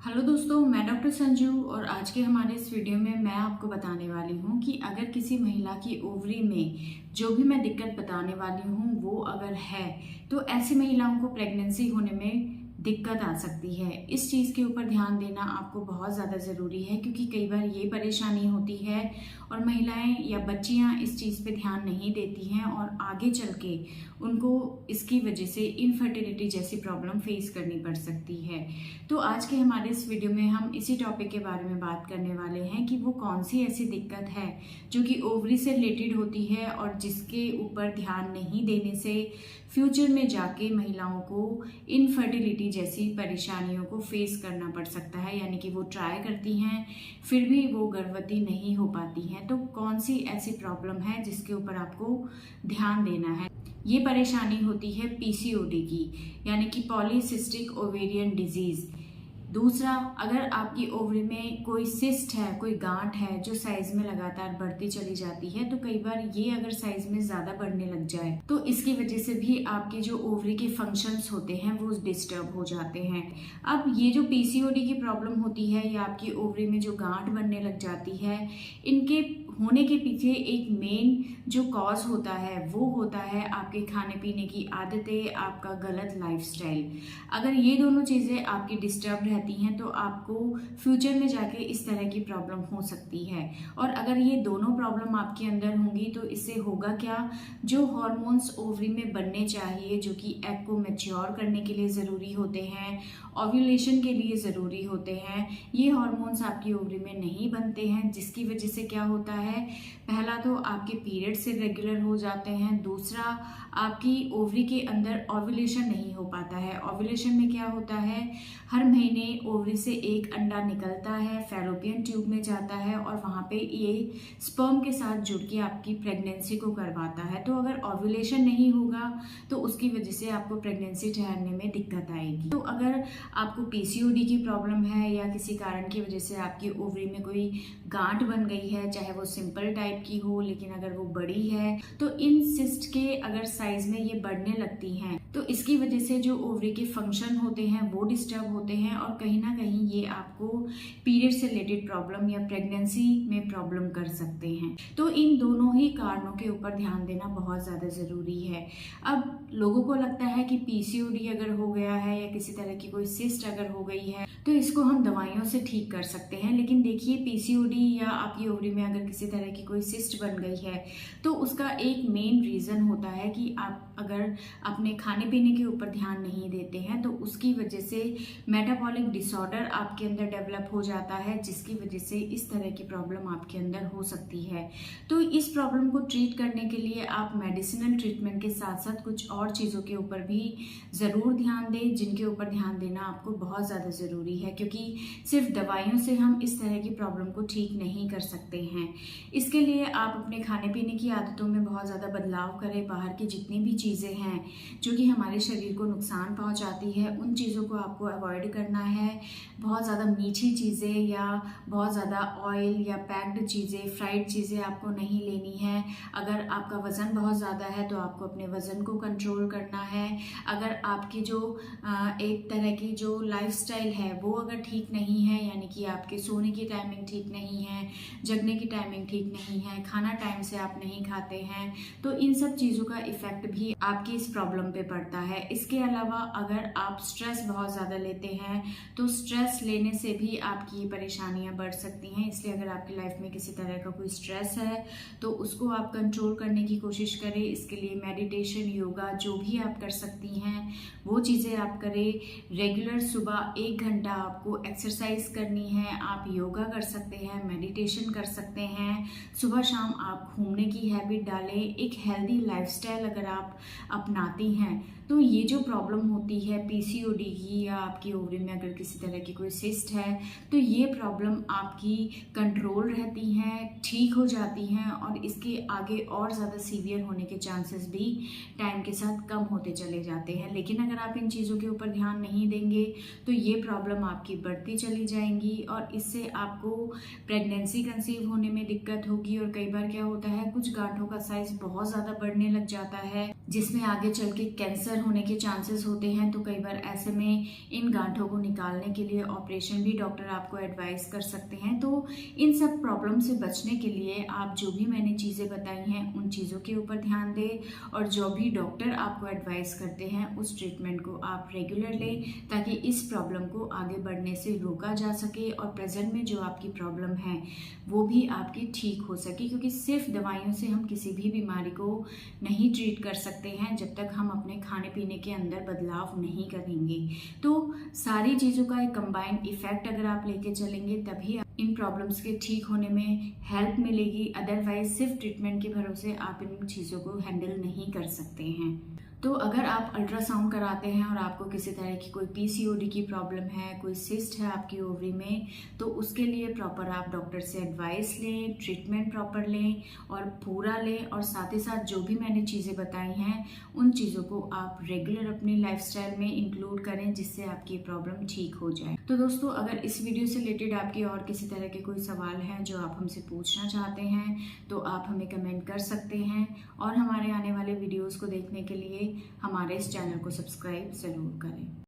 Hello दोस्तों, मैं doctor Sanju और आज के हमारे इस वीडियो में मैं आपको बताने वाली हूँ कि अगर किसी महिला की ओवरी में जो भी मैं दिक्कत बताने वाली हूँ वो अगर है तो ऐसी महिलाओं को प्रेगनेंसी होने में दिक्कत आ सकती है। इस चीज़ के ऊपर ध्यान देना आपको बहुत ज़्यादा ज़रूरी है क्योंकि कई बार ये परेशानी होती है और महिलाएं या बच्चियां इस चीज़ पे ध्यान नहीं देती हैं और आगे चल के उनको इसकी वजह से इनफर्टिलिटी जैसी प्रॉब्लम फेस करनी पड़ सकती है। तो आज के हमारे इस वीडियो में हम इसी टॉपिक के बारे में बात करने वाले हैं कि वो कौन सी ऐसी दिक्कत है जो कि ओवरी से रिलेटेड होती है और जिसके ऊपर ध्यान नहीं देने से फ्यूचर में जाके महिलाओं को इनफर्टिलिटी जैसी परेशानियों को फेस करना पड़ सकता है। यानी कि वो ट्राई करती हैं फिर भी वो गर्भवती नहीं हो पाती हैं। तो कौन सी ऐसी प्रॉब्लम है जिसके ऊपर आपको ध्यान देना है? ये परेशानी होती है पीसीओडी की, यानी कि पॉलीसिस्टिक ओवेरियन डिजीज। दूसरा, अगर आपकी ओवरी में कोई सिस्ट है, कोई गांठ है जो साइज में लगातार बढ़ती चली जाती है, तो कई बार ये अगर साइज में ज्यादा बढ़ने लग जाए तो इसकी वजह से भी आपके जो ओवरी के फंक्शंस होते हैं वो डिस्टर्ब हो जाते हैं। अब ये जो पीसीओडी की प्रॉब्लम होती है या आपकी ओवरी में जो गांठ बनने लग जाती है, इनके होने के पीछे एक मेन जो कॉज होता है वो होता है आपके खाने पीने की आदतें, आपका गलत लाइफस्टाइल। अगर ये दोनों चीज़ें आपकी डिस्टर्ब रहती हैं तो आपको फ्यूचर में जाके इस तरह की प्रॉब्लम हो सकती है। और अगर ये दोनों प्रॉब्लम आपके अंदर होंगी तो इससे होगा क्या, जो हार्मोन्स ओवरी में बनने चाहिए जो कि एग को मैच्योर करने के लिए ज़रूरी होते हैं, ओव्यूलेशन के लिए ज़रूरी होते हैं, ये हार्मोन्स आपकी ओवरी में नहीं बनते हैं, जिसकी वजह से क्या होता है, पहला तो आपके पीरियड्स इरेगुलर हो जाते हैं। दूसरा, आपकी ओवरी के अंदर ओव्यूलेशन नहीं हो पाता है। ओव्यूलेशन में क्या होता है, हर महीने ओवरी से एक अंडा निकलता है, फैलोपियन ट्यूब में जाता है और वहाँ पे ये स्पर्म के साथ जुड़ के आपकी प्रेगनेंसी को करवाता है। तो अगर ओव्यूलेशन नहीं होगा तो उसकी वजह से आपको प्रेगनेंसी ठहरने में दिक्कत आएगी। तो अगर आपको पीसीओडी की प्रॉब्लम है या किसी कारण की वजह से आपकी ओवरी में कोई गांठ बन गई है, चाहे वो सिंपल टाइप की हो लेकिन अगर वो बड़ी है, तो इन सिस्ट के अगर साइज में ये बढ़ने लगती हैं तो इसकी वजह से जो ओवरी के फंक्शन होते हैं वो डिस्टर्ब होते हैं और कहीं ना कहीं ये आपको पीरियड से रिलेटेड प्रॉब्लम या प्रेगनेंसी में प्रॉब्लम कर सकते हैं। तो इन दोनों ही कारणों के ऊपर ध्यान देना बहुत ज़्यादा ज़रूरी है। अब लोगों को लगता है कि पीसीओडी अगर हो गया है या किसी तरह की कोई सिस्ट अगर हो गई है तो इसको हम दवाइयों से ठीक कर सकते हैं, लेकिन देखिए पीसीओडी या आपकी ओवरी में अगर किसी तरह की कोई सिस्ट बन गई है तो उसका एक मेन रीज़न होता है कि आप अगर अपने खाने पीने के ऊपर ध्यान नहीं देते हैं तो उसकी वजह से मेटाबॉलिक डिसऑर्डर आपके अंदर डेवलप हो जाता है, जिसकी वजह से इस तरह की प्रॉब्लम आपके अंदर हो सकती है। तो इस प्रॉब्लम को ट्रीट करने के लिए आप मेडिसिनल ट्रीटमेंट के साथ साथ कुछ और चीज़ों के ऊपर भी ज़रूर ध्यान दें, जिनके ऊपर ध्यान देना आपको बहुत ज़्यादा ज़रूरी है क्योंकि सिर्फ दवाइयों से हम इस तरह की प्रॉब्लम को ठीक नहीं कर सकते हैं। इसके लिए आप अपने खाने पीने की आदतों में बहुत ज़्यादा बदलाव करें। बाहर की जितनी भी चीज़ें हैं जो कि हमारे शरीर को नुकसान पहुंचाती है उन चीज़ों को आपको अवॉइड करना है। बहुत ज़्यादा मीठी चीज़ें या बहुत ज़्यादा ऑयल या पैक्ड चीज़ें, फ्राइड चीज़ें आपको नहीं लेनी है। अगर आपका वज़न बहुत ज़्यादा है तो आपको अपने वज़न को कंट्रोल करना है। अगर आपकी जो एक तरह की जो लाइफस्टाइल है वो अगर ठीक नहीं है, यानी कि आपके सोने की टाइमिंग ठीक नहीं है, जगने की टाइमिंग ठीक नहीं है, खाना टाइम से आप नहीं खाते हैं, तो इन सब चीज़ों का इफ़ेक्ट भी आपकी इस प्रॉब्लम पे पड़ता है। इसके अलावा अगर आप स्ट्रेस बहुत ज़्यादा लेते हैं तो स्ट्रेस लेने से भी आपकी ये परेशानियाँ बढ़ सकती हैं। इसलिए अगर आपकी लाइफ में किसी तरह का कोई स्ट्रेस है तो उसको आप कंट्रोल करने की कोशिश करें। इसके लिए मेडिटेशन, योगा जो भी आप कर सकती हैं वो चीज़ें आप करें। रेगुलर सुबह 1 घंटा आपको एक्सरसाइज करनी है, आप योगा कर सकते हैं, मेडिटेशन कर सकते हैं, सुबह शाम आप घूमने की हैबिट डालें। एक हेल्दी लाइफस्टाइल अगर आप अपनाती हैं तो ये जो प्रॉब्लम होती है पीसीओडी की या आपकी ओवरी में अगर किसी तरह की कोई सिस्ट है तो ये प्रॉब्लम आपकी कंट्रोल रहती हैं, ठीक हो जाती हैं और इसके आगे और ज़्यादा सीवियर होने के चांसेस भी टाइम के साथ कम होते चले जाते हैं। लेकिन अगर आप इन चीज़ों के ऊपर ध्यान नहीं देंगे तो ये प्रॉब्लम आपकी बढ़ती चली जाएंगी और इससे आपको प्रेगनेंसी कंसीव होने में दिक्कत होगी। और कई बार क्या होता है, कुछ गांठों का साइज बहुत ज़्यादा बढ़ने लग जाता है जिसमें आगे चल के कैंसर होने के चांसेस होते हैं। तो कई बार ऐसे में इन गांठों को निकालने के लिए ऑपरेशन भी डॉक्टर आपको एडवाइस कर सकते हैं। तो इन सब प्रॉब्लम से बचने के लिए आप जो भी मैंने चीज़ें बताई हैं उन चीज़ों के ऊपर ध्यान दें और जो भी डॉक्टर आपको एडवाइस करते हैं उस ट्रीटमेंट को आप रेगुलर लें, ताकि इस प्रॉब्लम को आगे बढ़ने से रोका जा सके और प्रेजेंट में जो आपकी प्रॉब्लम है वो भी आपकी ठीक हो सके। क्योंकि सिर्फ दवाइयों से हम किसी भी बीमारी को नहीं ट्रीट कर सकते हैं जब तक हम अपने खाने पीने के अंदर बदलाव नहीं करेंगे। तो सारी चीज़ों का एक कंबाइंड इफेक्ट अगर आप लेके चलेंगे तभी इन प्रॉब्लम्स के ठीक होने में हेल्प मिलेगी। अदरवाइज सिर्फ ट्रीटमेंट के भरोसे आप इन चीज़ों को हैंडल नहीं कर सकते हैं। तो अगर आप अल्ट्रासाउंड कराते हैं और आपको किसी तरह की कोई पीसीओडी की प्रॉब्लम है, कोई सिस्ट है आपकी ओवरी में, तो उसके लिए प्रॉपर आप डॉक्टर से एडवाइस लें, ट्रीटमेंट प्रॉपर लें और पूरा लें। और साथ ही साथ जो भी मैंने चीज़ें बताई हैं उन चीज़ों को आप रेगुलर अपनी लाइफस्टाइल में इंक्लूड करें, जिससे आपकी प्रॉब्लम ठीक हो जाए। तो दोस्तों, अगर इस वीडियो से रिलेटेड आपके और किसी तरह के कोई सवाल हैं जो आप हमसे पूछना चाहते हैं तो आप हमें कमेंट कर सकते हैं। और हमारे आने वाले वीडियोज़ को देखने के लिए हमारे इस चैनल को सब्सक्राइब ज़रूर करें।